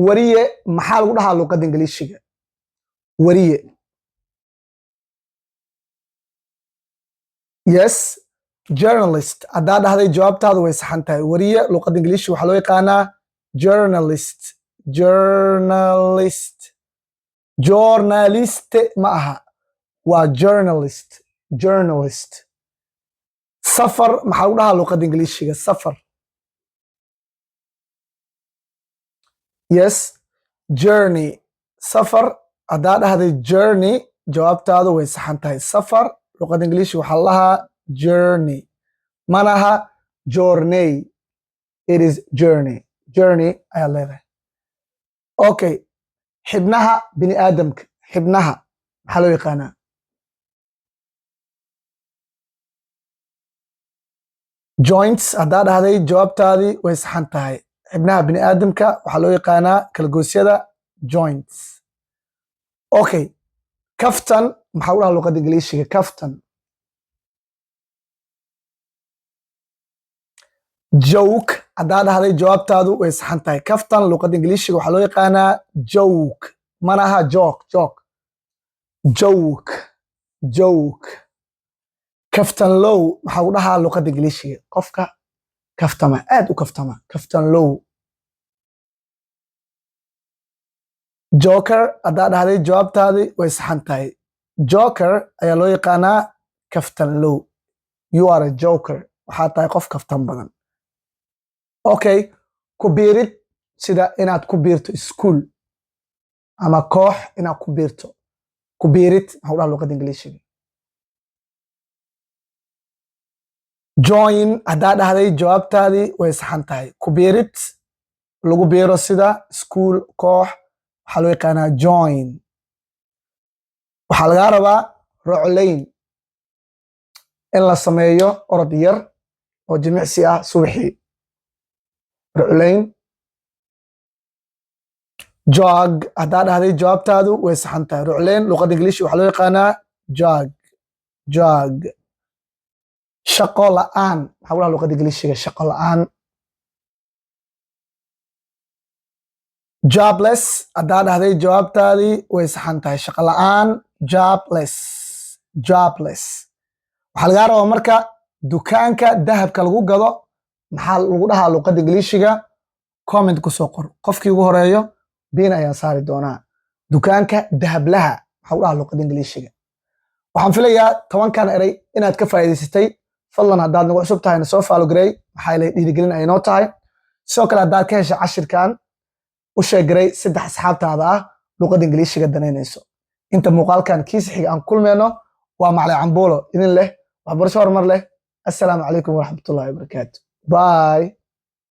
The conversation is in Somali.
wariye maxaa lagu dhahaa luqadda ingiliishiga wariye yes journalist haddaa dhahday jawaabtaadu way saxan tahay wariye luqadda ingiliishiga waxaa loo yaqaanaa journalist journaliste ma aha waa journalist safar maxaa lagu dhahaa luqadda ingiliishiga safar yes journey safar haddaa dhahday journey jawaabtaadu way saxan tahay safar luqadda ingiliishiga waxaa la dhahaa journey manaha journey it is journey ayaa leedahay okay xibnaha bini aadamka xibnaha maxaa loo yaqaanaa joints haddaa dhahday jawaabtaadii way saxan tahay xibnaha bini aadamka waxaa loo yaqaanaa kalagoosyada joints okay kaftan maxaa u dhahaa luqadda ingiliishiga kaftan joke haddaa dhahday jawaabtaadu way saxan tahay kaftan luqadda ingiliishiga waxaa loo yaqaanaa joke manaha joke kaftan low maxaa u dhahaa luqadda ingiliishiga qofka kaftama aad u kaftama kaftan low joker haddaa dhahday jawaabtaadii way saxan tahay joker ayaa loo yaqaanaa kaftan low you are a joker waxaa tahay qof kaftan badan okay ku biirid sida inaad ku biirto iskuul ama koox inaad ku biirto ku biirid maxaa u dhahaa luqadda ingiliishiga join haddaa dhahday jawaabtaadii way saxan tahay ku biirid lagu biiro sida iskuul koox waxaa loo yaqaanaa join waxaa lagaa rabaa rocolayn in la sameeyo orod yar oo jimicsi ah subaxii rocolayn jog haddaa dhahday jawaabtaadu way saxan tahay rocolayn luqadda ingiliishiga waxaa loo yaqaanaa jog shaqo la'aan maxaa u dhahaa luqadda ingiliishiga shaqo la'aan jobless haddaa dhahday jawaabtaadii way saxan tahay shaqo la'aan jobless waxaa lagaa rabaa marka dukaanka dahabka lagu gado maxaa lagu dhahaa luqadda ingiliishiga comment ku soo qor qofkii ugu horeeyo biin ayaan saari doonaa dukaanka dahablaha maxaa u dhahaa luqadda ingiliishiga waxaan filayaa 10kan eray inaad ka faa'iidaysatay fadlan haddaad nagu cusub tahayna soo follow garay maxaa ilay dhiirigelin ay noo tahay sidoo kale haddaad ka heshay cashirkan u sheegaray 3 asxaabtaada ah luqadda ingiliishiga danaynayso inta muuqaalkan kiisa xiga aan kulmeyno waa macalin cambuulo idin leh waxbarasho horumar leh assalaamu calaykum waraxmatullaahi wabarakaatu bye